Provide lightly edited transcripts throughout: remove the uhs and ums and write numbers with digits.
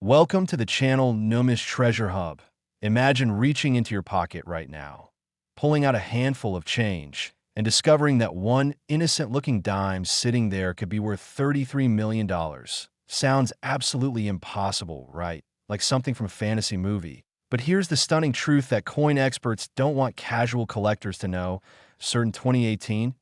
Welcome to the channel NUMIS TREASURE HUB. Imagine reaching into your pocket right now, pulling out a handful of change, and discovering that one innocent-looking dime sitting there could be worth $33 million. Sounds absolutely impossible, right? Like something from a fantasy movie. But here's the stunning truth that coin experts don't want casual collectors to know. Certain 2018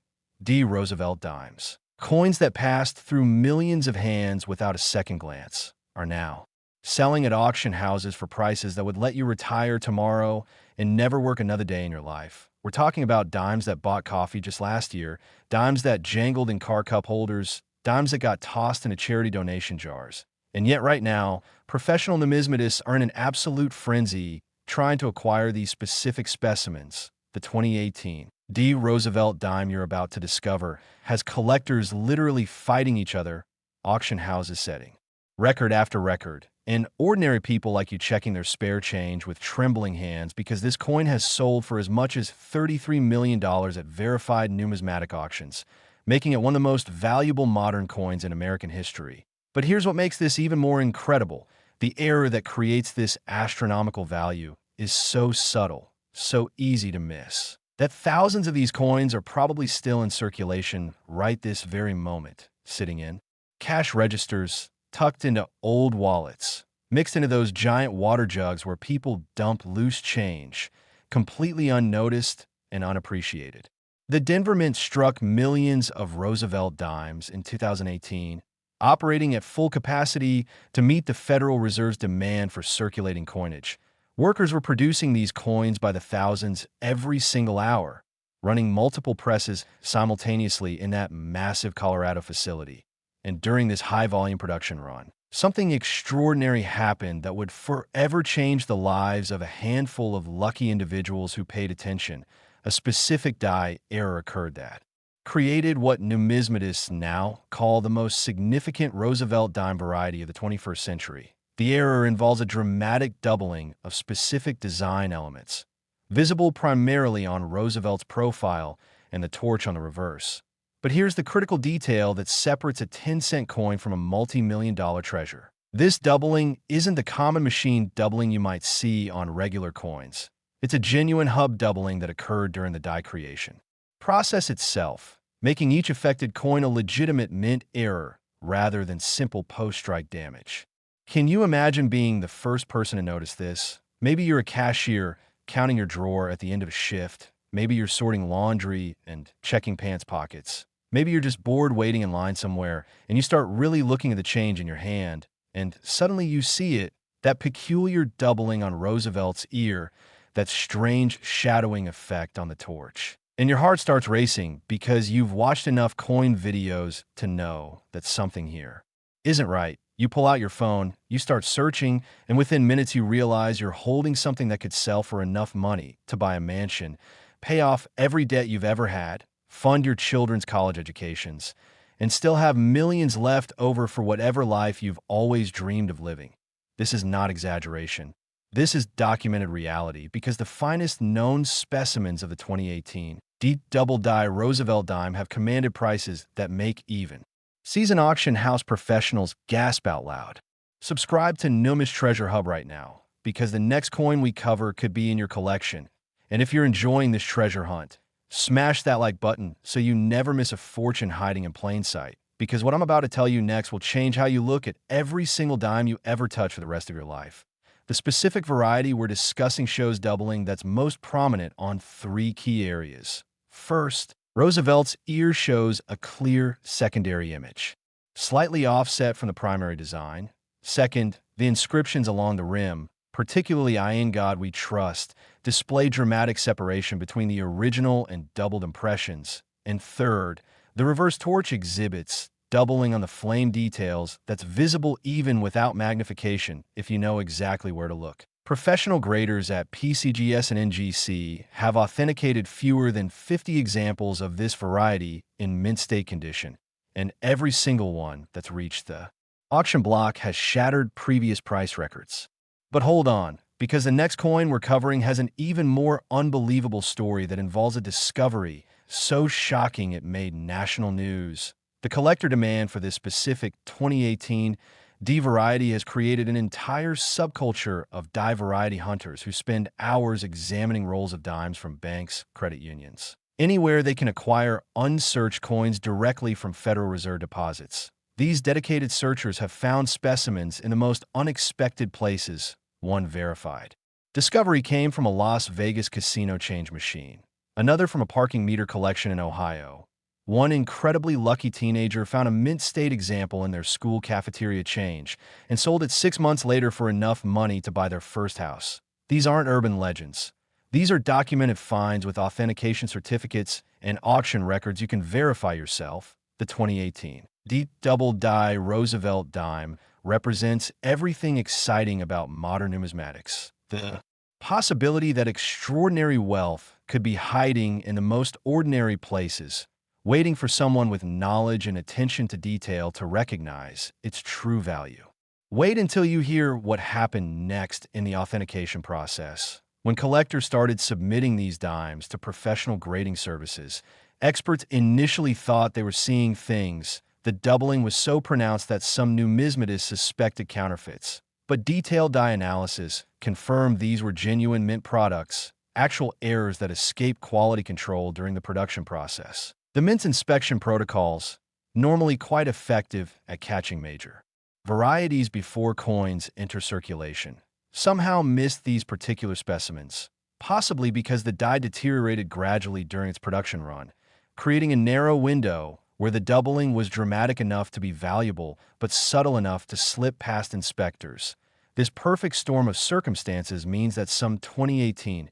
Roosevelt dimes, coins that passed through millions of hands without a second glance, are now selling at auction houses for prices that would let you retire tomorrow and never work another day in your life. We're talking about dimes that bought coffee just last year, dimes that jangled in car cup holders, dimes that got tossed into charity donation jars. And yet right now, professional numismatists are in an absolute frenzy trying to acquire these specific specimens. The 2018 Roosevelt dime you're about to discover has collectors literally fighting each other, auction houses setting record after record, and ordinary people like you checking their spare change with trembling hands because this coin has sold for as much as $33 million at verified numismatic auctions, making it one of the most valuable modern coins in American history. But here's what makes this even more incredible. The error that creates this astronomical value is so subtle, so easy to miss, that thousands of these coins are probably still in circulation right this very moment, sitting in cash registers, tucked into old wallets, mixed into those giant water jugs where people dump loose change, completely unnoticed and unappreciated. The Denver Mint struck millions of Roosevelt dimes in 2018, operating at full capacity to meet the Federal Reserve's demand for circulating coinage. Workers were producing these coins by the thousands every single hour, running multiple presses simultaneously in that massive Colorado facility. And during this high-volume production run, something extraordinary happened that would forever change the lives of a handful of lucky individuals who paid attention. A specific die error occurred that created what numismatists now call the most significant Roosevelt dime variety of the 21st century. The error involves a dramatic doubling of specific design elements, visible primarily on Roosevelt's profile and the torch on the reverse. But here's the critical detail that separates a 10-cent coin from a multi-million-dollar treasure. This doubling isn't the common machine doubling you might see on regular coins. It's a genuine hub doubling that occurred during the die creation process itself, making each affected coin a legitimate mint error rather than simple post-strike damage. Can you imagine being the first person to notice this? Maybe you're a cashier counting your drawer at the end of a shift. Maybe you're sorting laundry and checking pants pockets. Maybe you're just bored waiting in line somewhere, and you start really looking at the change in your hand, and suddenly you see it, that peculiar doubling on Roosevelt's ear, that strange shadowing effect on the torch. And your heart starts racing because you've watched enough coin videos to know that something here isn't right. You pull out your phone, you start searching, and within minutes you realize you're holding something that could sell for enough money to buy a mansion, pay off every debt you've ever had, fund your children's college educations, and still have millions left over for whatever life you've always dreamed of living. This is not exaggeration. This is documented reality because the finest known specimens of the 2018 deep double die Roosevelt dime have commanded prices that make even seasoned auction house professionals gasp out loud. Subscribe to NUMIS TREASURE HUB right now because the next coin we cover could be in your collection. And if you're enjoying this treasure hunt, smash that like button so you never miss a fortune hiding in plain sight, because what I'm about to tell you next will change how you look at every single dime you ever touch for the rest of your life. The specific variety we're discussing shows doubling that's most prominent on three key areas. First, Roosevelt's ear shows a clear secondary image, slightly offset from the primary design. Second, the inscriptions along the rim, particularly "I in God We Trust," display dramatic separation between the original and doubled impressions. And third, the reverse torch exhibits doubling on the flame details that's visible even without magnification if you know exactly where to look. Professional graders at PCGS and NGC have authenticated fewer than 50 examples of this variety in mint state condition, and every single one that's reached the auction block has shattered previous price records. But hold on, because the next coin we're covering has an even more unbelievable story that involves a discovery so shocking it made national news. The collector demand for this specific 2018 D variety has created an entire subculture of die variety hunters who spend hours examining rolls of dimes from banks, credit unions, anywhere they can acquire unsearched coins directly from Federal Reserve deposits. These dedicated searchers have found specimens in the most unexpected places, one verified. Discovery came from a Las Vegas casino change machine, another from a parking meter collection in Ohio. One incredibly lucky teenager found a mint-state example in their school cafeteria change and sold it 6 months later for enough money to buy their first house. These aren't urban legends. These are documented finds with authentication certificates and auction records you can verify yourself. The 2018 Deep Double Die Roosevelt dime represents everything exciting about modern numismatics. The possibility that extraordinary wealth could be hiding in the most ordinary places, waiting for someone with knowledge and attention to detail to recognize its true value. Wait until you hear what happened next in the authentication process. When collectors started submitting these dimes to professional grading services, experts initially thought they were seeing things. The doubling was so pronounced that some numismatists suspected counterfeits. But detailed die analysis confirmed these were genuine mint products, actual errors that escaped quality control during the production process. The mint inspection protocols, normally quite effective at catching major varieties before coins enter circulation, somehow missed these particular specimens, possibly because the die deteriorated gradually during its production run, creating a narrow window where the doubling was dramatic enough to be valuable but subtle enough to slip past inspectors. This perfect storm of circumstances means that some 2018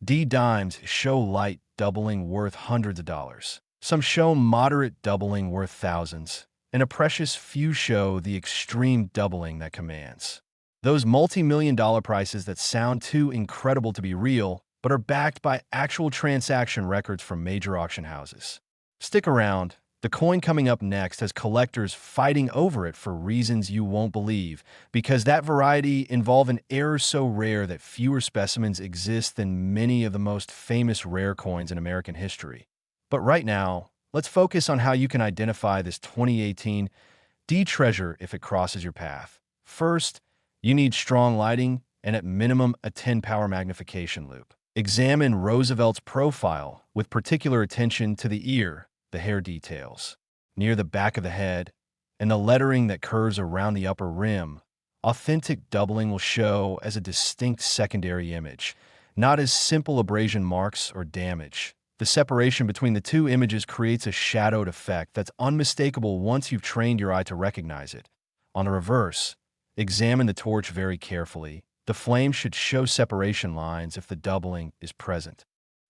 D dimes show light doubling worth hundreds of dollars. Some show moderate doubling worth thousands, and a precious few show the extreme doubling that commands those multi-million-dollar prices that sound too incredible to be real but are backed by actual transaction records from major auction houses. Stick around. The coin coming up next has collectors fighting over it for reasons you won't believe, because that variety involves an error so rare that fewer specimens exist than many of the most famous rare coins in American history. But right now, let's focus on how you can identify this 2018 D treasure if it crosses your path. First, you need strong lighting and at minimum a 10-power magnification loupe. Examine Roosevelt's profile with particular attention to the ear, the hair details near the back of the head, and the lettering that curves around the upper rim. Authentic doubling will show as a distinct secondary image, not as simple abrasion marks or damage. The separation between the two images creates a shadowed effect that's unmistakable once you've trained your eye to recognize it. On the reverse, examine the torch very carefully. The flame should show separation lines if the doubling is present.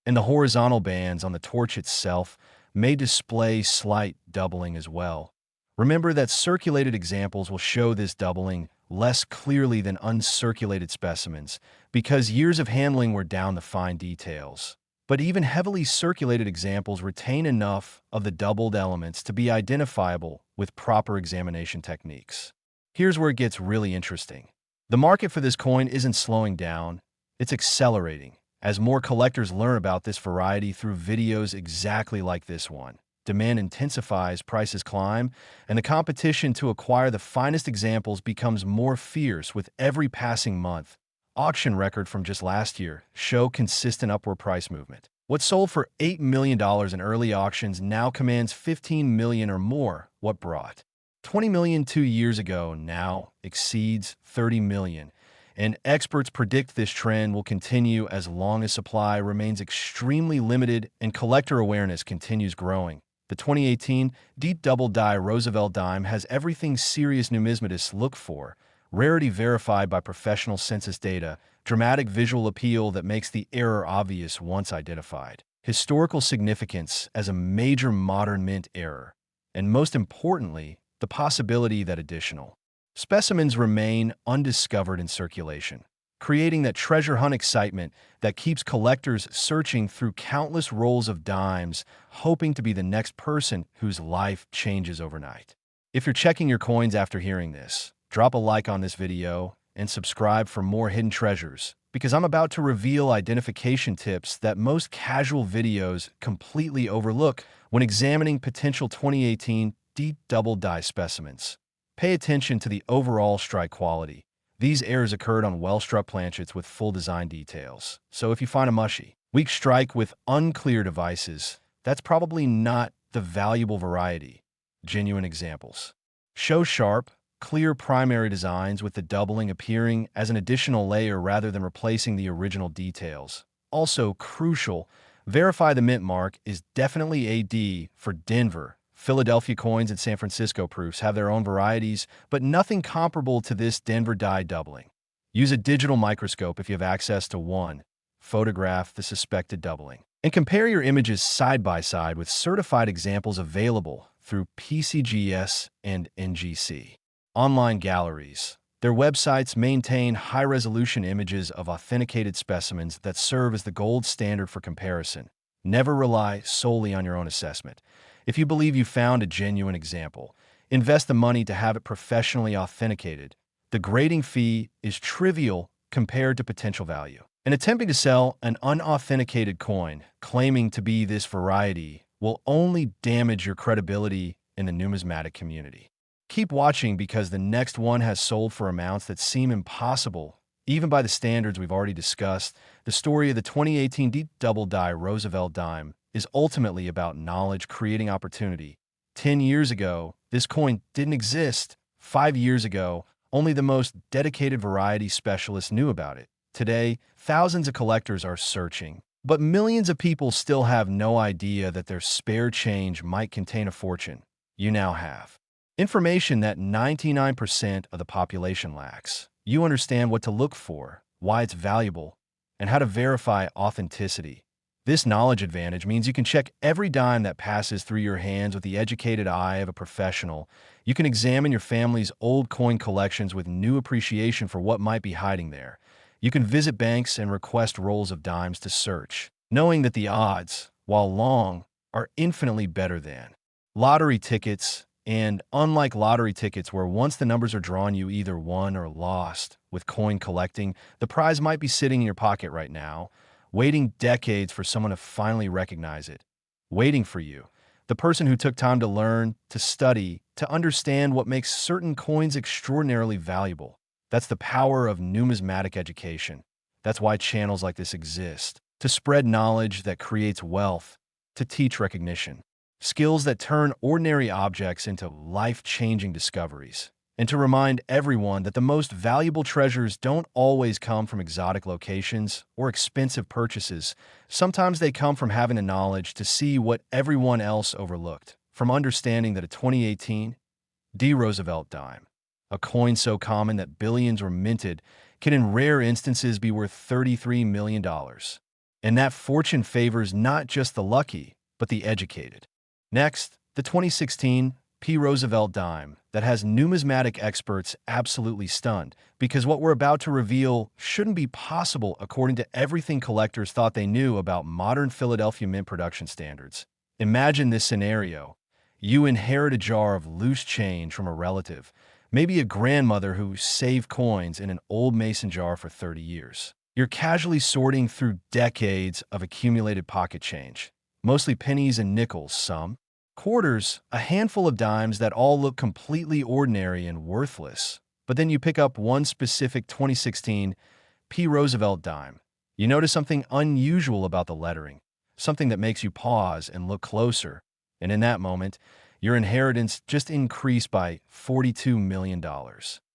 And the horizontal bands on the torch itself may display slight doubling as well. Remember that circulated examples will show this doubling less clearly than uncirculated specimens because years of handling were down the fine details. But even heavily circulated examples retain enough of the doubled elements to be identifiable with proper examination techniques. Here's where it gets really interesting. The market for this coin isn't slowing down, it's accelerating. As more collectors learn about this variety through videos exactly like this one, demand intensifies, prices climb, and the competition to acquire the finest examples becomes more fierce with every passing month. Auction record from just last year show consistent upward price movement. What sold for $8 million in early auctions now commands $15 million or more. What brought $20 million 2 years ago now exceeds $30 million. And experts predict this trend will continue as long as supply remains extremely limited and collector awareness continues growing. The 2018 Deep Double Die Roosevelt dime has everything serious numismatists look for: rarity verified by professional census data, dramatic visual appeal that makes the error obvious once identified, historical significance as a major modern mint error, and most importantly, the possibility that additional specimens remain undiscovered in circulation, creating that treasure hunt excitement that keeps collectors searching through countless rolls of dimes, hoping to be the next person whose life changes overnight. If you're checking your coins after hearing this, drop a like on this video and subscribe for more hidden treasures, because I'm about to reveal identification tips that most casual videos completely overlook when examining potential 2018 Deep Double Die specimens. Pay attention to the overall strike quality. These errors occurred on well-struck planchets with full design details. So if you find a mushy, weak strike with unclear devices, that's probably not the valuable variety. Genuine examples. Show sharp, clear primary designs with the doubling appearing as an additional layer rather than replacing the original details. Also crucial, verify the mint mark is definitely a D for Denver. Philadelphia coins and San Francisco proofs have their own varieties, but nothing comparable to this Denver die doubling. Use a digital microscope if you have access to one. Photograph the suspected doubling. And compare your images side by side with certified examples available through PCGS and NGC. Online galleries. Their websites maintain high-resolution images of authenticated specimens that serve as the gold standard for comparison. Never rely solely on your own assessment. If you believe you found a genuine example, invest the money to have it professionally authenticated. The grading fee is trivial compared to potential value. And attempting to sell an unauthenticated coin, claiming to be this variety, will only damage your credibility in the numismatic community. Keep watching because the next one has sold for amounts that seem impossible, even by the standards we've already discussed. The story of the 2018 deep double die Roosevelt dime is ultimately about knowledge creating opportunity. 10 years ago, this coin didn't exist. 5 years ago, only the most dedicated variety specialists knew about it. Today, thousands of collectors are searching, but millions of people still have no idea that their spare change might contain a fortune. You now have information that 99% of the population lacks. You understand what to look for, why it's valuable, and how to verify authenticity. This knowledge advantage means you can check every dime that passes through your hands with the educated eye of a professional. You can examine your family's old coin collections with new appreciation for what might be hiding there. You can visit banks and request rolls of dimes to search, knowing that the odds, while long, are infinitely better than lottery tickets. And unlike lottery tickets where once the numbers are drawn you either won or lost, with coin collecting, the prize might be sitting in your pocket right now, waiting decades for someone to finally recognize it. Waiting for you, the person who took time to learn, to study, to understand what makes certain coins extraordinarily valuable. That's the power of numismatic education. That's why channels like this exist. To spread knowledge that creates wealth, to teach recognition. Skills that turn ordinary objects into life-changing discoveries. And to remind everyone that the most valuable treasures don't always come from exotic locations or expensive purchases. Sometimes they come from having the knowledge to see what everyone else overlooked. From understanding that a 2018 D. Roosevelt dime, a coin so common that billions were minted, can in rare instances be worth $33 million. And that fortune favors not just the lucky, but the educated. Next, the 2016 P. Roosevelt dime that has numismatic experts absolutely stunned, because what we're about to reveal shouldn't be possible according to everything collectors thought they knew about modern Philadelphia mint production standards. Imagine this scenario. You inherit a jar of loose change from a relative, maybe a grandmother who saved coins in an old mason jar for 30 years. You're casually sorting through decades of accumulated pocket change, mostly pennies and nickels, some quarters, a handful of dimes that all look completely ordinary and worthless. But then you pick up one specific 2016 P. Roosevelt dime. You notice something unusual about the lettering, something that makes you pause and look closer. And in that moment, your inheritance just increased by $42 million.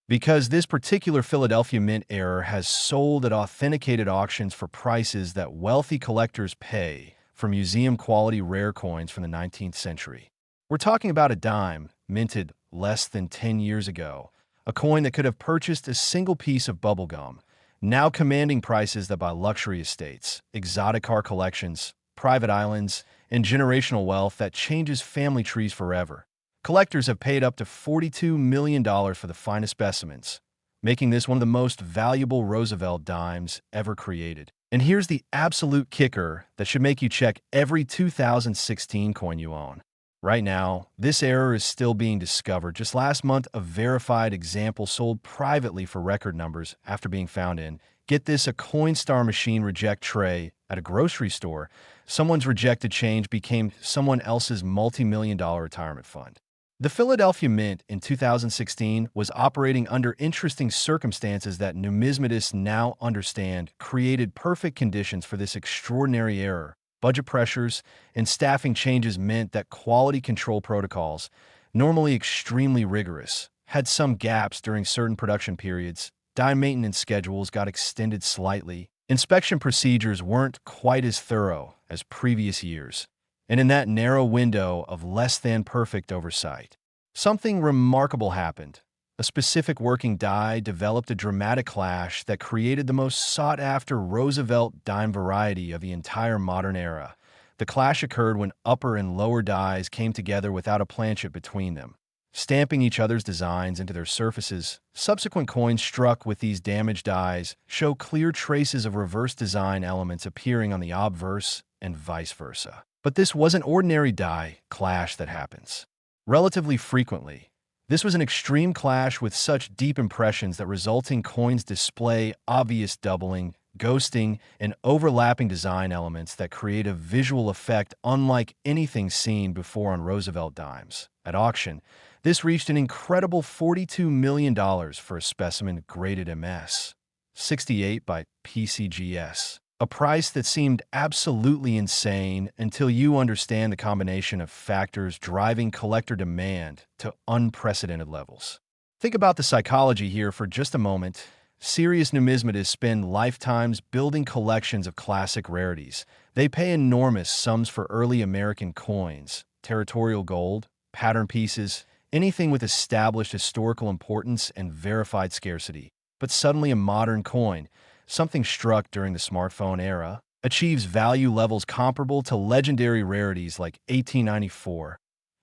Because this particular Philadelphia mint error has sold at authenticated auctions for prices that wealthy collectors pay for museum-quality rare coins from the 19th century. We're talking about a dime minted less than 10 years ago, a coin that could have purchased a single piece of bubblegum, now commanding prices that buy luxury estates, exotic car collections, private islands, and generational wealth that changes family trees forever. Collectors have paid up to $42 million for the finest specimens, making this one of the most valuable Roosevelt dimes ever created. And here's the absolute kicker that should make you check every 2016 coin you own. Right now, this error is still being discovered. Just last month, a verified example sold privately for record numbers after being found in, get this, a Coinstar machine reject tray at a grocery store. Someone's rejected change became someone else's multi-million-dollar retirement fund. The Philadelphia Mint in 2016 was operating under interesting circumstances that numismatists now understand created perfect conditions for this extraordinary error. Budget pressures and staffing changes meant that quality control protocols, normally extremely rigorous, had some gaps during certain production periods. Die maintenance schedules got extended slightly. Inspection procedures weren't quite as thorough as previous years. And in that narrow window of less than perfect oversight, something remarkable happened. A specific working die developed a dramatic clash that created the most sought-after Roosevelt dime variety of the entire modern era. The clash occurred when upper and lower dies came together without a planchet between them, stamping each other's designs into their surfaces. Subsequent coins struck with these damaged dies show clear traces of reverse design elements appearing on the obverse and vice versa. But this wasn't ordinary die clash that happens relatively frequently. This was an extreme clash with such deep impressions that resulting coins display obvious doubling, ghosting, and overlapping design elements that create a visual effect unlike anything seen before on Roosevelt dimes. At auction, this reached an incredible $42 million for a specimen graded MS 68 by PCGS. A price that seemed absolutely insane until you understand the combination of factors driving collector demand to unprecedented levels. Think about the psychology here for just a moment. Serious numismatists spend lifetimes building collections of classic rarities. They pay enormous sums for early American coins, territorial gold, pattern pieces, anything with established historical importance and verified scarcity. But suddenly a modern coin, something struck during the smartphone era, achieves value levels comparable to legendary rarities like 1894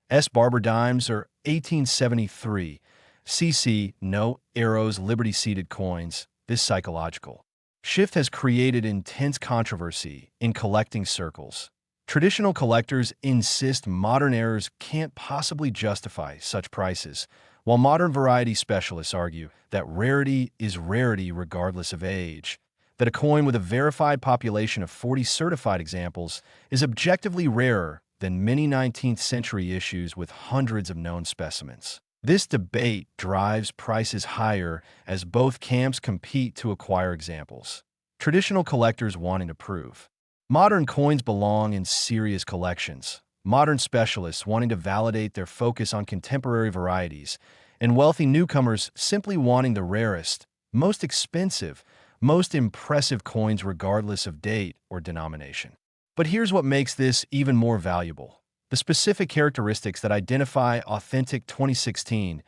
S Barber dimes or 1873 CC No Arrows Liberty-seated coins. This psychological shift has created intense controversy in collecting circles. Traditional collectors insist modern errors can't possibly justify such prices, while modern variety specialists argue that rarity is rarity regardless of age, that a coin with a verified population of 40 certified examples is objectively rarer than many 19th century issues with hundreds of known specimens. This debate drives prices higher as both camps compete to acquire examples. Traditional collectors wanting to prove modern coins belong in serious collections, modern specialists wanting to validate their focus on contemporary varieties, and wealthy newcomers simply wanting the rarest, most expensive, most impressive coins regardless of date or denomination. But here's what makes this even more valuable: the specific characteristics that identify authentic 2016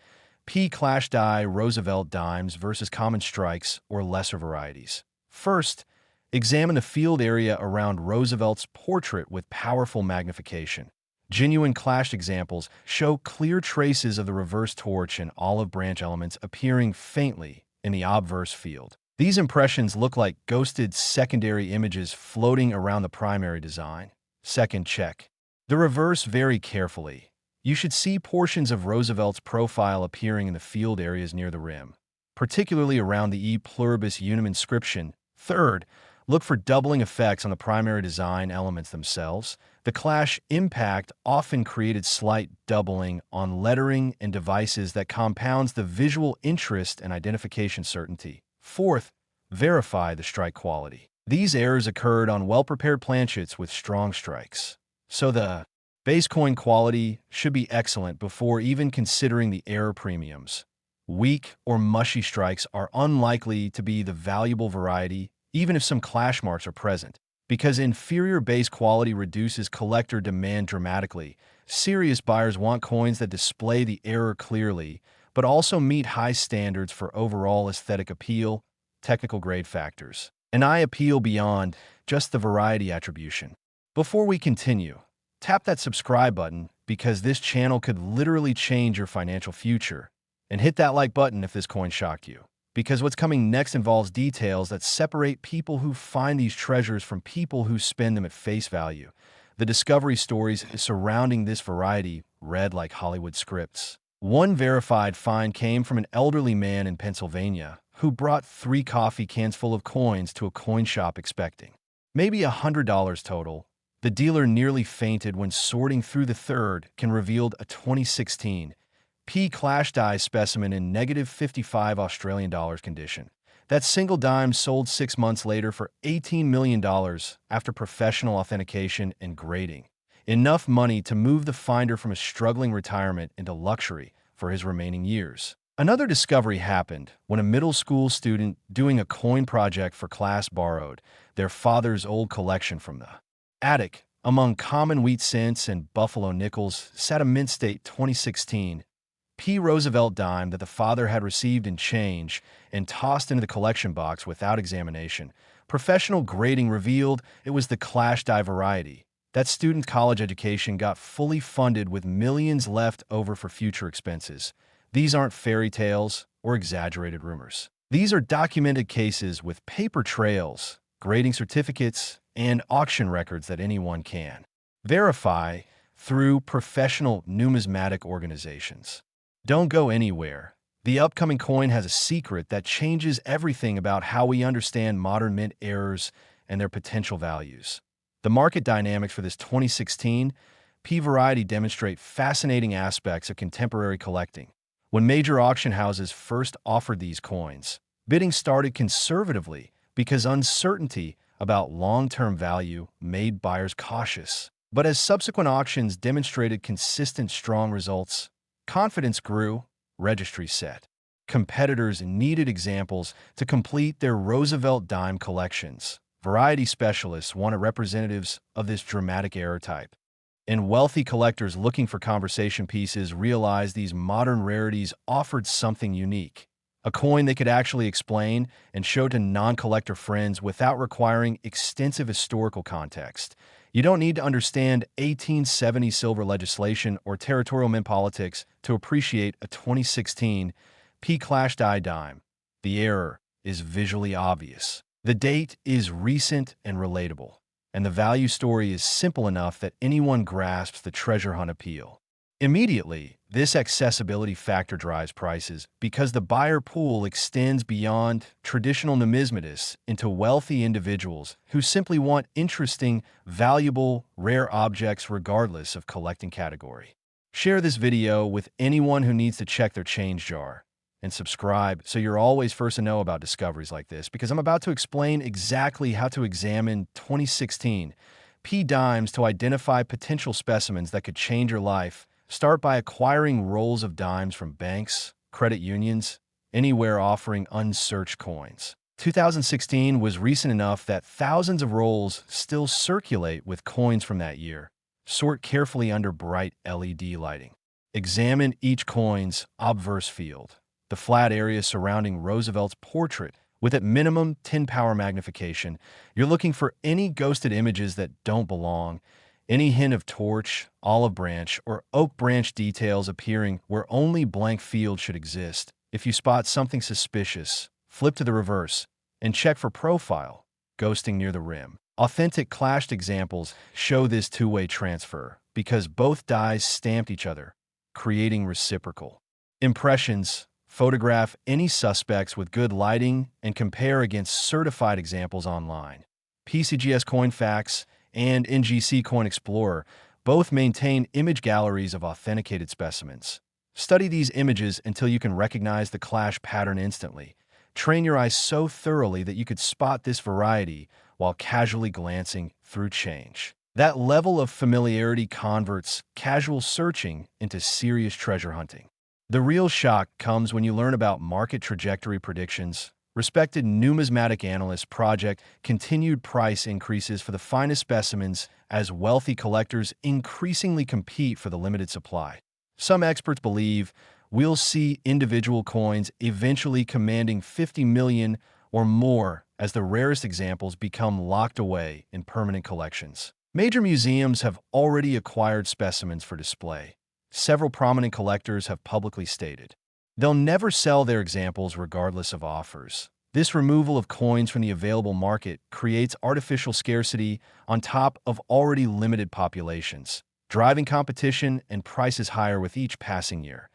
P clash die Roosevelt dimes versus common strikes or lesser varieties. First, examine the field area around Roosevelt's portrait with powerful magnification. Genuine clashed examples show clear traces of the reverse torch and olive branch elements appearing faintly in the obverse field. These impressions look like ghosted secondary images floating around the primary design. Second, check the reverse very carefully. You should see portions of Roosevelt's profile appearing in the field areas near the rim, particularly around the E pluribus unum inscription. Third, look for doubling effects on the primary design elements themselves. The clash impact often created slight doubling on lettering and devices that compounds the visual interest and identification certainty. Fourth, verify the strike quality. These errors occurred on well-prepared planchets with strong strikes, so the base coin quality should be excellent before even considering the error premiums. Weak or mushy strikes are unlikely to be the valuable variety, even if some clash marks are present, because inferior base quality reduces collector demand dramatically. Serious buyers want coins that display the error clearly, but also meet high standards for overall aesthetic appeal, technical grade factors, and I appeal beyond just the variety attribution. Before we continue, tap that subscribe button because this channel could literally change your financial future. And hit that like button if this coin shocked you, because what's coming next involves details that separate people who find these treasures from people who spend them at face value. The discovery stories surrounding this variety read like Hollywood scripts. One verified find came from an elderly man in Pennsylvania who brought 3 coffee cans full of coins to a coin shop expecting maybe $100 total. The dealer nearly fainted when sorting through the third can revealed a 2016 P Clash die specimen in -55 Australian dollars condition. That single dime sold 6 months later for $18 million after professional authentication and grading. Enough money to move the finder from a struggling retirement into luxury for his remaining years. Another discovery happened when a middle school student doing a coin project for class borrowed their father's old collection from the attic. Among common wheat cents and buffalo nickels sat a mint state 2016 P. Roosevelt dime that the father had received in change and tossed into the collection box without examination. Professional grading revealed it was the Clash die variety. That student's college education got fully funded with millions left over for future expenses. These aren't fairy tales or exaggerated rumors. These are documented cases with paper trails, grading certificates, and auction records that anyone can verify through professional numismatic organizations. Don't go anywhere. The upcoming coin has a secret that changes everything about how we understand modern mint errors and their potential values. The market dynamics for this 2016 P variety demonstrate fascinating aspects of contemporary collecting. When major auction houses first offered these coins, bidding started conservatively because uncertainty about long-term value made buyers cautious. But as subsequent auctions demonstrated consistent, strong results, confidence grew, registries set. Competitors needed examples to complete their Roosevelt dime collections. Variety specialists wanted representatives of this dramatic error type. And wealthy collectors looking for conversation pieces realized these modern rarities offered something unique. A coin they could actually explain and show to non-collector friends without requiring extensive historical context. You don't need to understand 1870 silver legislation or territorial mint politics to appreciate a 2016 P Clash die dime. The error is visually obvious. The date is recent and relatable, and the value story is simple enough that anyone grasps the treasure hunt appeal. Immediately, this accessibility factor drives prices because the buyer pool extends beyond traditional numismatists into wealthy individuals who simply want interesting, valuable, rare objects regardless of collecting category. Share this video with anyone who needs to check their change jar, and subscribe so you're always first to know about discoveries like this, because I'm about to explain exactly how to examine 2016 P dimes to identify potential specimens that could change your life. Start by acquiring rolls of dimes from banks, credit unions, anywhere offering unsearched coins. 2016 was recent enough that thousands of rolls still circulate with coins from that year. Sort carefully under bright LED lighting. Examine each coin's obverse field, the flat area surrounding Roosevelt's portrait. With at minimum 10 power magnification, you're looking for any ghosted images that don't belong, any hint of torch, olive branch, or oak branch details appearing where only blank field should exist. If you spot something suspicious, flip to the reverse and check for profile, ghosting near the rim. Authentic clashed examples show this two-way transfer because both dies stamped each other, creating reciprocal impressions. Photograph any suspects with good lighting and compare against certified examples online. PCGS Coin Facts and NGC Coin Explorer both maintain image galleries of authenticated specimens. Study these images until you can recognize the clash pattern instantly. Train your eyes so thoroughly that you could spot this variety while casually glancing through change. That level of familiarity converts casual searching into serious treasure hunting. The real shock comes when you learn about market trajectory predictions. Respected numismatic analysts project continued price increases for the finest specimens as wealthy collectors increasingly compete for the limited supply. Some experts believe we'll see individual coins eventually commanding 50 million or more as the rarest examples become locked away in permanent collections. Major museums have already acquired specimens for display. Several prominent collectors have publicly stated they'll never sell their examples regardless of offers. This removal of coins from the available market creates artificial scarcity on top of already limited populations, driving competition and prices higher with each passing year.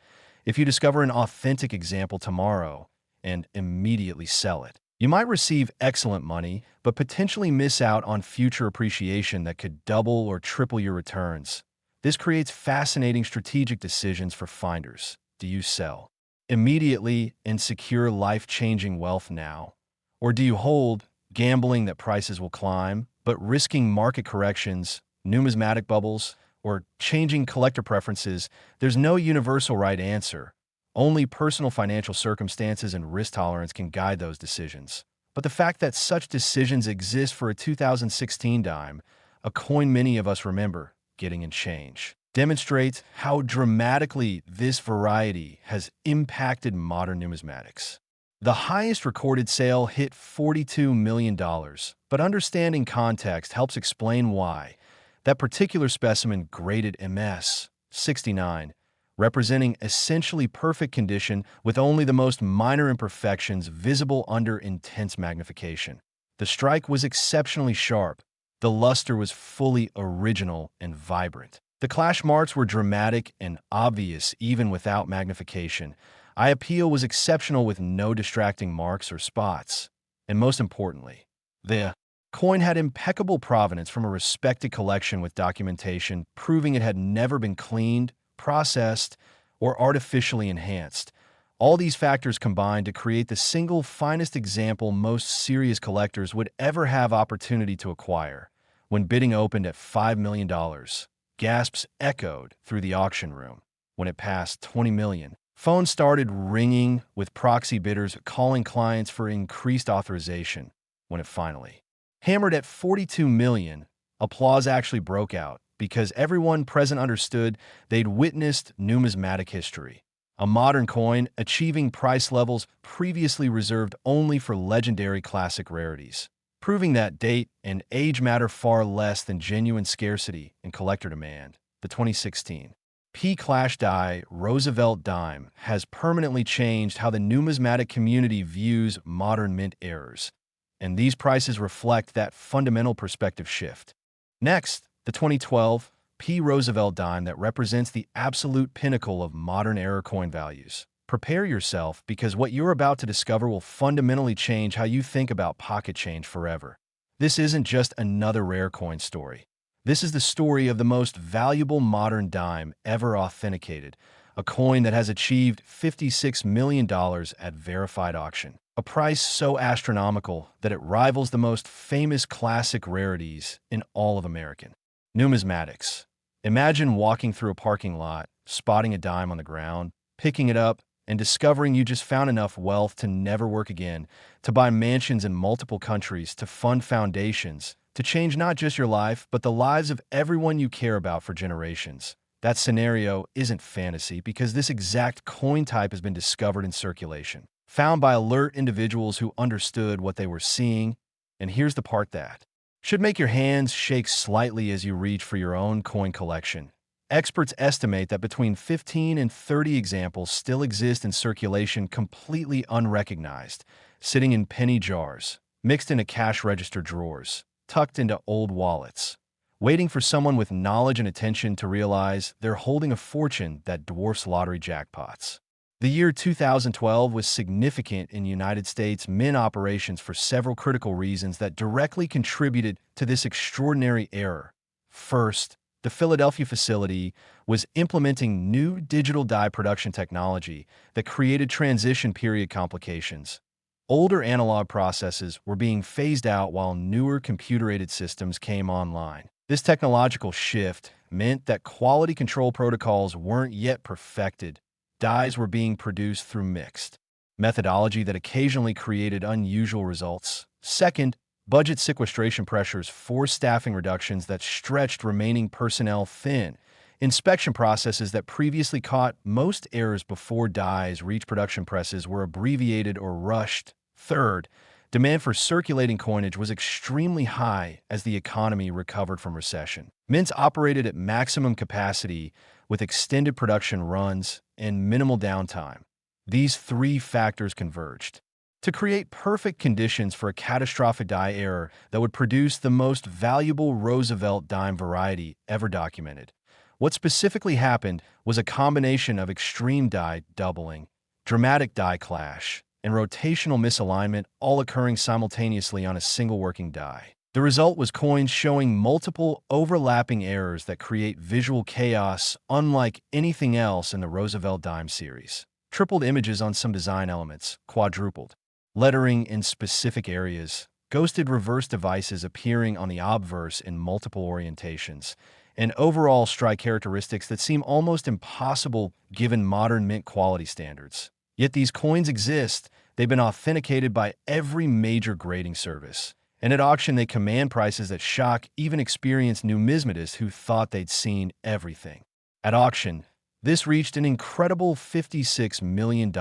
If you discover an authentic example tomorrow and immediately sell it, You might receive excellent money, but potentially miss out on future appreciation that could double or triple your returns. This creates fascinating strategic decisions for finders. Do you sell immediately and secure life-changing wealth now? Or do you hold, gambling that prices will climb, but risking market corrections, numismatic bubbles, or changing collector preferences? There's no universal right answer. Only personal financial circumstances and risk tolerance can guide those decisions. But the fact that such decisions exist for a 2016 dime, a coin many of us remember getting in change, demonstrates how dramatically this variety has impacted modern numismatics. The highest recorded sale hit $42 million, but understanding context helps explain why. That particular specimen, graded MS 69, representing essentially perfect condition with only the most minor imperfections visible under intense magnification. The strike was exceptionally sharp. The luster was fully original and vibrant. The clash marks were dramatic and obvious even without magnification. Eye appeal was exceptional with no distracting marks or spots. And most importantly, the coin had impeccable provenance from a respected collection with documentation proving it had never been cleaned, processed, or artificially enhanced. All these factors combined to create the single finest example most serious collectors would ever have opportunity to acquire. When bidding opened at $5 million, gasps echoed through the auction room. When it passed $20 million, phones started ringing with proxy bidders calling clients for increased authorization. When it finally hammered at $42 million, applause actually broke out because everyone present understood they'd witnessed numismatic history. A modern coin achieving price levels previously reserved only for legendary classic rarities, proving that date and age matter far less than genuine scarcity and collector demand. The 2016 P-Clash die Roosevelt dime has permanently changed how the numismatic community views modern mint errors, and these prices reflect that fundamental perspective shift. Next, the 2012 P. Roosevelt dime that represents the absolute pinnacle of modern era coin values. Prepare yourself because what you're about to discover will fundamentally change how you think about pocket change forever. This isn't just another rare coin story. This is the story of the most valuable modern dime ever authenticated, a coin that has achieved $56 million at verified auction, a price so astronomical that it rivals the most famous classic rarities in all of American numismatics. Imagine walking through a parking lot, spotting a dime on the ground, picking it up, and discovering you just found enough wealth to never work again, to buy mansions in multiple countries, to fund foundations, to change not just your life, but the lives of everyone you care about for generations. That scenario isn't fantasy because this exact coin type has been discovered in circulation, found by alert individuals who understood what they were seeing. And here's the part that should make your hands shake slightly as you reach for your own coin collection. Experts estimate that between 15 and 30 examples still exist in circulation completely unrecognized, sitting in penny jars, mixed into cash register drawers, tucked into old wallets, waiting for someone with knowledge and attention to realize they're holding a fortune that dwarfs lottery jackpots. The year 2012 was significant in United States mint operations for several critical reasons that directly contributed to this extraordinary error. First, the Philadelphia facility was implementing new digital die production technology that created transition period complications. Older analog processes were being phased out while newer computer-aided systems came online. This technological shift meant that quality control protocols weren't yet perfected. Dies were being produced through mixed methodology that occasionally created unusual results. Second, budget sequestration pressures forced staffing reductions that stretched remaining personnel thin. Inspection processes that previously caught most errors before dies reached production presses were abbreviated or rushed. Third, demand for circulating coinage was extremely high as the economy recovered from recession. Mints operated at maximum capacity with extended production runs and minimal downtime. These three factors converged to create perfect conditions for a catastrophic die error that would produce the most valuable Roosevelt dime variety ever documented. What specifically happened was a combination of extreme die doubling, dramatic die clash, and rotational misalignment all occurring simultaneously on a single working die. The result was coins showing multiple overlapping errors that create visual chaos unlike anything else in the Roosevelt dime series. Tripled images on some design elements, quadrupled. Lettering in specific areas, ghosted reverse devices appearing on the obverse in multiple orientations, and overall strike characteristics that seem almost impossible given modern mint quality standards. Yet these coins exist, they've been authenticated by every major grading service, and at auction they command prices that shock even experienced numismatists who thought they'd seen everything. At auction, this reached an incredible $56 million,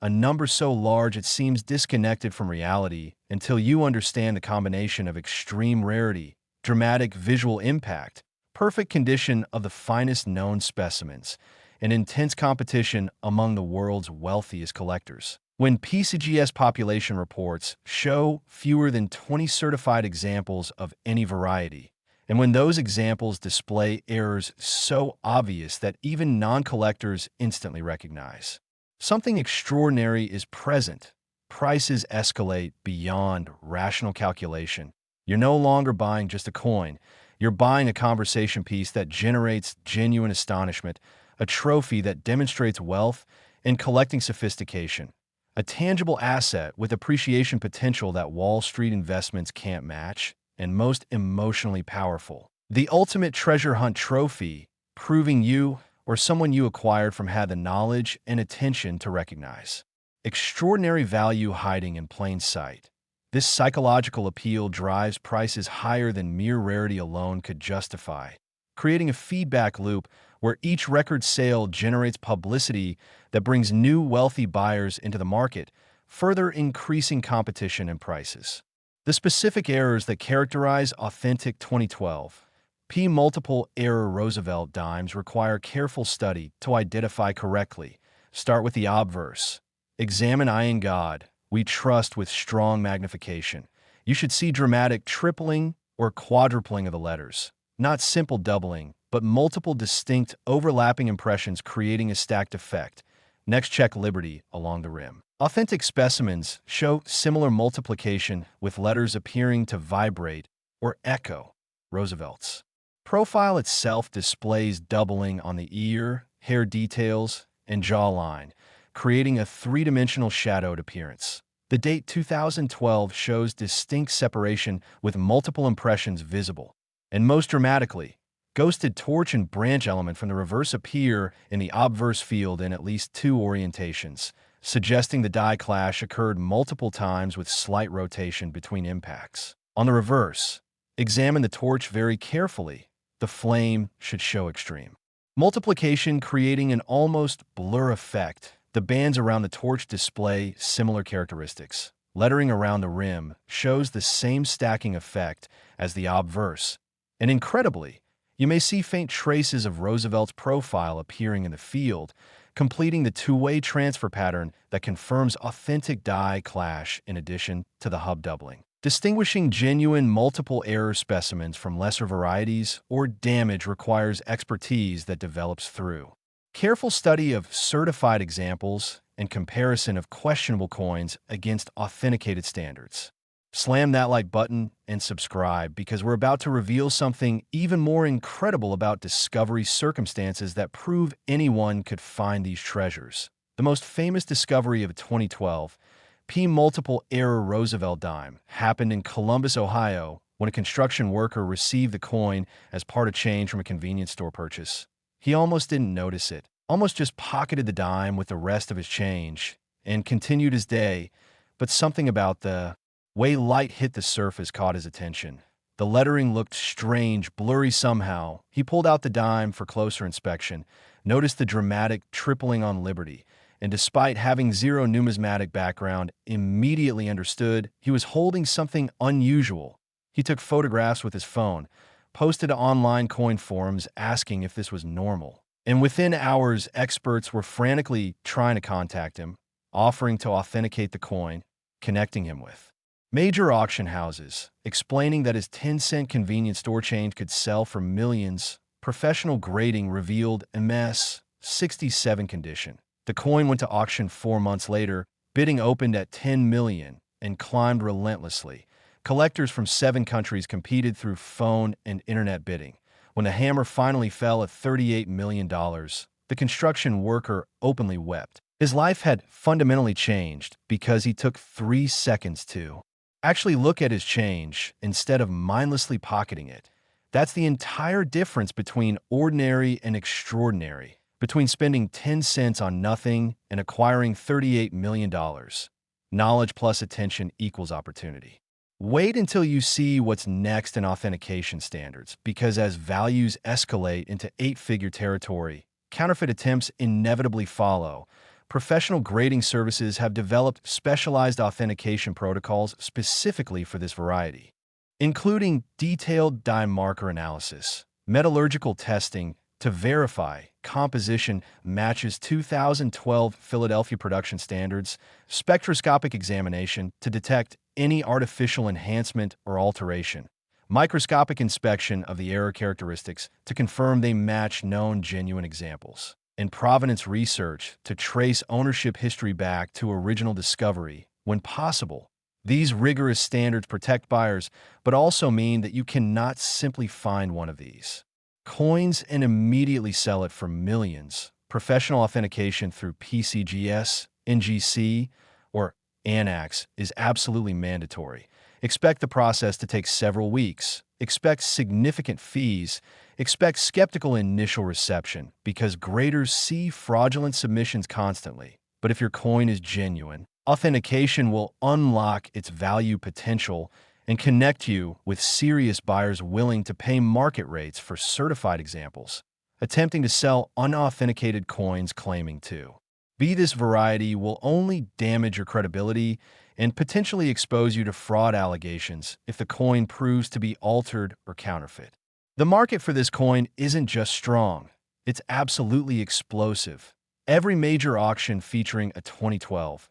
a number so large it seems disconnected from reality until you understand the combination of extreme rarity, dramatic visual impact, perfect condition of the finest known specimens, and intense competition among the world's wealthiest collectors. When PCGS population reports show fewer than 20 certified examples of any variety, and when those examples display errors so obvious that even non-collectors instantly recognize something extraordinary is present, prices escalate beyond rational calculation. You're no longer buying just a coin, you're buying a conversation piece that generates genuine astonishment, a trophy that demonstrates wealth and collecting sophistication, a tangible asset with appreciation potential that Wall Street investments can't match, and most emotionally powerful, the ultimate treasure hunt trophy, proving you or someone you acquired from had the knowledge and attention to recognize extraordinary value hiding in plain sight. This psychological appeal drives prices higher than mere rarity alone could justify, creating a feedback loop where each record sale generates publicity that brings new wealthy buyers into the market, further increasing competition and prices. The specific errors that characterize authentic 2012 P-multiple error Roosevelt dimes require careful study to identify correctly. Start with the obverse. Examine I in God, we trust with strong magnification. You should see dramatic tripling or quadrupling of the letters, not simple doubling, but multiple distinct overlapping impressions creating a stacked effect. Next, check Liberty along the rim. Authentic specimens show similar multiplication with letters appearing to vibrate or echo. Roosevelt's profile itself displays doubling on the ear, hair details, and jawline, creating a three-dimensional shadowed appearance. The date 2012 shows distinct separation with multiple impressions visible. And most dramatically, ghosted torch and branch element from the reverse appear in the obverse field in at least two orientations, suggesting the die clash occurred multiple times with slight rotation between impacts. On the reverse, examine the torch very carefully. The flame should show extreme multiplication, creating an almost blur effect. The bands around the torch display similar characteristics. Lettering around the rim shows the same stacking effect as the obverse. And incredibly, you may see faint traces of Roosevelt's profile appearing in the field, completing the two-way transfer pattern that confirms authentic die clash in addition to the hub doubling. Distinguishing genuine multiple error specimens from lesser varieties or damage requires expertise that develops through careful study of certified examples and comparison of questionable coins against authenticated standards. Slam that like button and subscribe because we're about to reveal something even more incredible about discovery circumstances that prove anyone could find these treasures. The most famous discovery of 2012, P-multiple error Roosevelt dime, happened in Columbus, Ohio, when a construction worker received the coin as part of change from a convenience store purchase. He almost didn't notice it, almost just pocketed the dime with the rest of his change, and continued his day, but something about the way light hit the surface caught his attention. The lettering looked strange, blurry somehow. He pulled out the dime for closer inspection, noticed the dramatic tripling on Liberty, and despite having zero numismatic background, immediately understood he was holding something unusual. He took photographs with his phone, posted to online coin forums asking if this was normal. And within hours, experts were frantically trying to contact him, offering to authenticate the coin, connecting him with major auction houses, explaining that his 10-cent convenience store change could sell for millions. Professional grading revealed MS 67 condition. The coin went to auction 4 months later, Bidding opened at 10 million and climbed relentlessly. Collectors from 7 countries competed through phone and internet bidding. When the hammer finally fell at $38 million, the construction worker openly wept. His life had fundamentally changed because he took 3 seconds to actually look at his change instead of mindlessly pocketing it. That's the entire difference between ordinary and extraordinary, between spending 10 cents on nothing and acquiring $38 million. Knowledge plus attention equals opportunity. Wait until you see what's next in authentication standards, because as values escalate into 8-figure territory, counterfeit attempts inevitably follow. Professional grading services have developed specialized authentication protocols specifically for this variety, including detailed dye marker analysis, metallurgical testing to verify composition matches 2012 Philadelphia production standards, spectroscopic examination to detect any artificial enhancement or alteration, microscopic inspection of the error characteristics to confirm they match known genuine examples, and provenance research to trace ownership history back to original discovery when possible. These rigorous standards protect buyers, but also mean that you cannot simply find one of these coins and immediately sell it for millions. Professional authentication through PCGS, NGC, or ANAX is absolutely mandatory. Expect the process to take several weeks. Expect significant fees. Expect skeptical initial reception, because graders see fraudulent submissions constantly. But if your coin is genuine, authentication will unlock its value potential and connect you with serious buyers willing to pay market rates for certified examples. Attempting to sell unauthenticated coins claiming to be this variety will only damage your credibility and potentially expose you to fraud allegations if the coin proves to be altered or counterfeit. The market for this coin isn't just strong, it's absolutely explosive. Every major auction featuring a 2012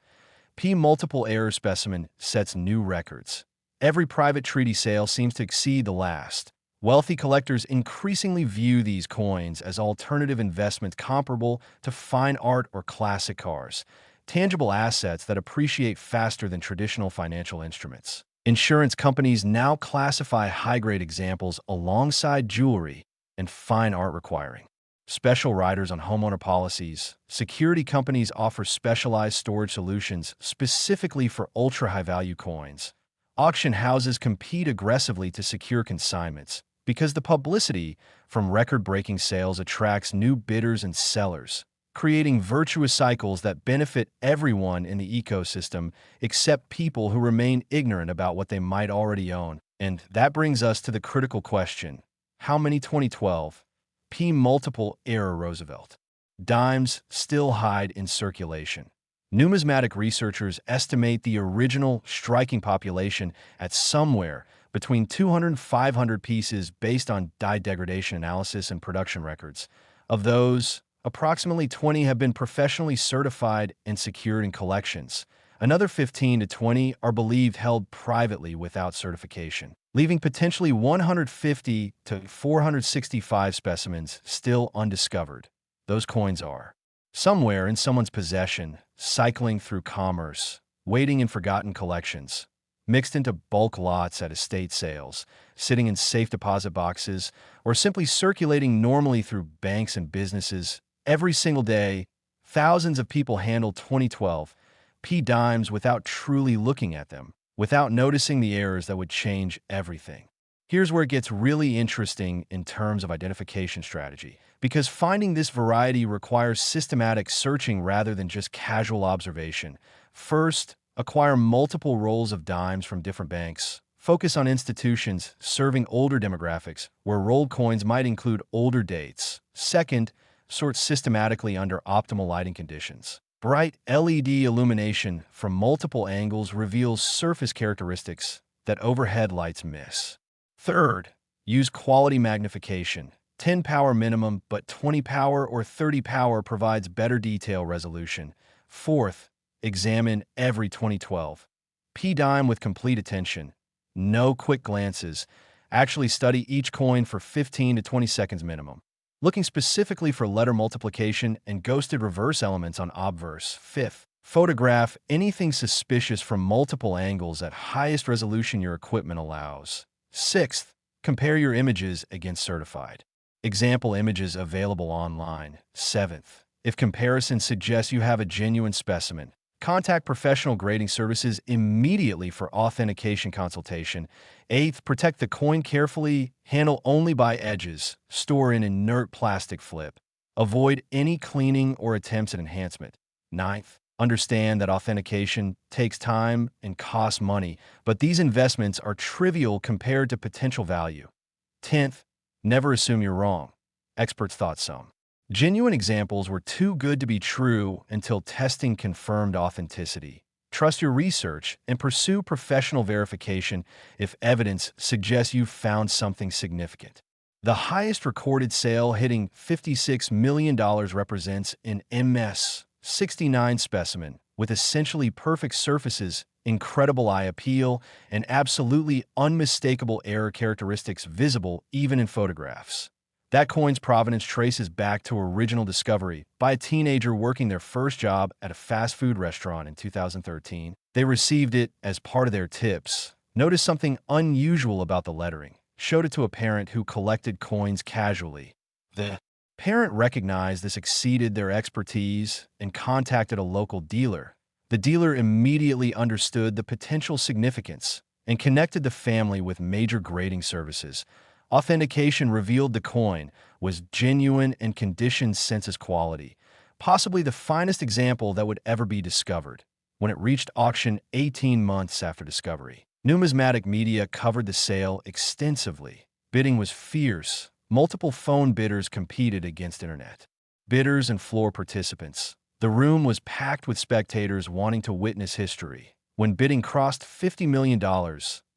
P multiple error specimen sets new records. Every private treaty sale seems to exceed the last. Wealthy collectors increasingly view these coins as alternative investments comparable to fine art or classic cars, tangible assets that appreciate faster than traditional financial instruments. Insurance companies now classify high-grade examples alongside jewelry and fine art requiring special riders on homeowner policies. Security companies offer specialized storage solutions specifically for ultra-high-value coins. Auction houses compete aggressively to secure consignments because the publicity from record-breaking sales attracts new bidders and sellers, creating virtuous cycles that benefit everyone in the ecosystem except people who remain ignorant about what they might already own. And that brings us to the critical question: how many 2012 P multiple error Roosevelt dimes still hide in circulation? Numismatic researchers estimate the original striking population at somewhere between 200 and 500 pieces based on dye degradation analysis and production records. Of those, approximately 20 have been professionally certified and secured in collections. Another 15 to 20 are believed held privately without certification, leaving potentially 150 to 465 specimens still undiscovered. Those coins are somewhere in someone's possession, cycling through commerce, waiting in forgotten collections, mixed into bulk lots at estate sales, sitting in safe deposit boxes, or simply circulating normally through banks and businesses. Every single day, thousands of people handle 2012 P dimes without truly looking at them, without noticing the errors that would change everything. Here's where it gets really interesting in terms of identification strategy, because finding this variety requires systematic searching rather than just casual observation. First, acquire multiple rolls of dimes from different banks. Focus on institutions serving older demographics, where rolled coins might include older dates. Second, sort systematically under optimal lighting conditions. Bright LED illumination from multiple angles reveals surface characteristics that overhead lights miss. Third, use quality magnification. 10 power minimum, but 20 power or 30 power provides better detail resolution. Fourth, examine every 2012 P dime with complete attention. No quick glances. Actually study each coin for 15 to 20 seconds minimum, looking specifically for letter multiplication and ghosted reverse elements on obverse. Fifth, Photograph anything suspicious from multiple angles at highest resolution your equipment allows. Sixth, compare your images against certified example images available online. Seventh, if comparison suggests you have a genuine specimen, contact professional grading services immediately for authentication consultation. Eighth, protect the coin carefully, handle only by edges, store in inert plastic flip. Avoid any cleaning or attempts at enhancement. Ninth, understand that authentication takes time and costs money, but these investments are trivial compared to potential value. 10th, never assume you're wrong. Experts thought so. Genuine examples were too good to be true until testing confirmed authenticity. Trust your research and pursue professional verification if evidence suggests you've found something significant. The highest recorded sale hitting $56 million represents an MS 69 specimen with essentially perfect surfaces, incredible eye appeal, and absolutely unmistakable error characteristics visible even in photographs. That coin's provenance traces back to original discovery by a teenager working their first job at a fast food restaurant in 2013. They received it as part of their tips, noticed something unusual about the lettering, showed it to a parent who collected coins casually. The parent recognized this exceeded their expertise and contacted a local dealer. The dealer immediately understood the potential significance and connected the family with major grading services. Authentication revealed the coin was genuine and conditioned census quality, possibly the finest example that would ever be discovered. When it reached auction 18 months after discovery, numismatic media covered the sale extensively. Bidding was fierce. Multiple phone bidders competed against internet bidders and floor participants. The room was packed with spectators wanting to witness history. When bidding crossed $50 million,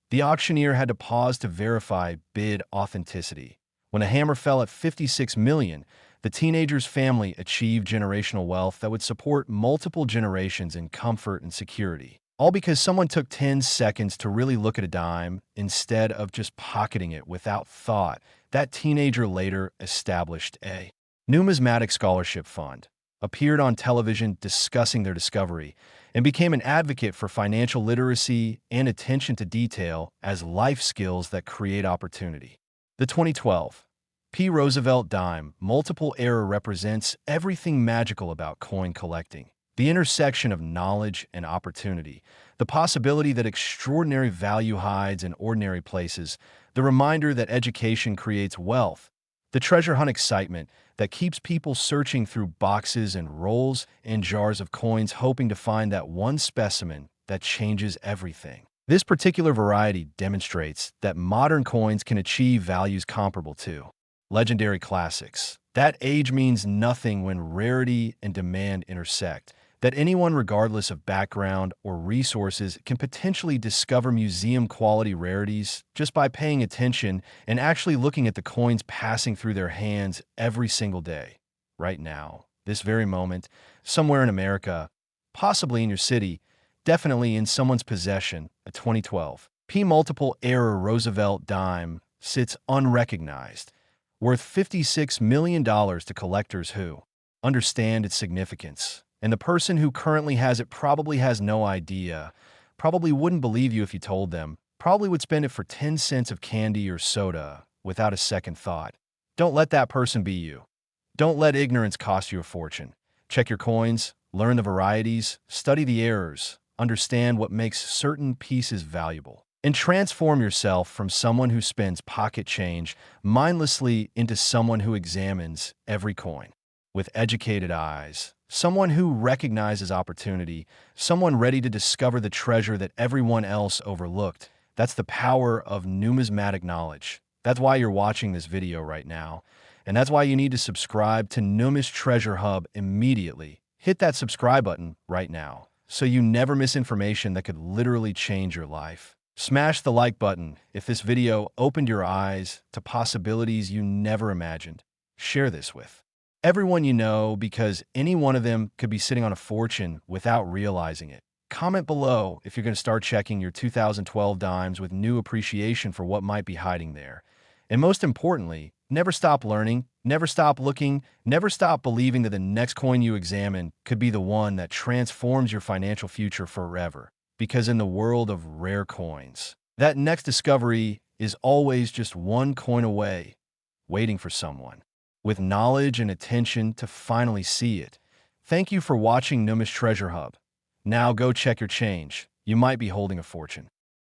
the auctioneer had to pause to verify bid authenticity. When a hammer fell at $56 million, the teenager's family achieved generational wealth that would support multiple generations in comfort and security. All because someone took 10 seconds to really look at a dime instead of just pocketing it without thought. That teenager later established a numismatic scholarship fund, appeared on television discussing their discovery, and became an advocate for financial literacy and attention to detail as life skills that create opportunity. The 2012 P. Roosevelt dime multiple error represents everything magical about coin collecting. The intersection of knowledge and opportunity, the possibility that extraordinary value hides in ordinary places, the reminder that education creates wealth, the treasure hunt excitement that keeps people searching through boxes and rolls and jars of coins hoping to find that one specimen that changes everything. This particular variety demonstrates that modern coins can achieve values comparable to legendary classics. That age means nothing when rarity and demand intersect. That anyone, regardless of background or resources, can potentially discover museum-quality rarities just by paying attention and actually looking at the coins passing through their hands every single day. Right now, this very moment, somewhere in America, possibly in your city, definitely in someone's possession, a 2012 P multiple error Roosevelt dime sits unrecognized, worth $56 million to collectors who understand its significance. And the person who currently has it probably has no idea, probably wouldn't believe you if you told them, probably would spend it for 10 cents of candy or soda without a second thought. Don't let that person be you. Don't let ignorance cost you a fortune. Check your coins, learn the varieties, study the errors, understand what makes certain pieces valuable, and transform yourself from someone who spends pocket change mindlessly into someone who examines every coin with educated eyes. Someone who recognizes opportunity, someone ready to discover the treasure that everyone else overlooked. That's the power of numismatic knowledge. That's why you're watching this video right now. And that's why you need to subscribe to NUMIS TREASURE HUB immediately. Hit that subscribe button right now so you never miss information that could literally change your life. Smash the like button if this video opened your eyes to possibilities you never imagined. Share this with everyone you know, because any one of them could be sitting on a fortune without realizing it. Comment below if you're going to start checking your 2012 dimes with new appreciation for what might be hiding there. And most importantly, Never stop learning, never stop looking, never stop believing that the next coin you examine could be the one that transforms your financial future forever. Because in the world of rare coins, that next discovery is always just one coin away, waiting for someone with knowledge and attention to finally see it. Thank you for watching NUMIS Treasure Hub. Now go check your change. You might be holding a fortune.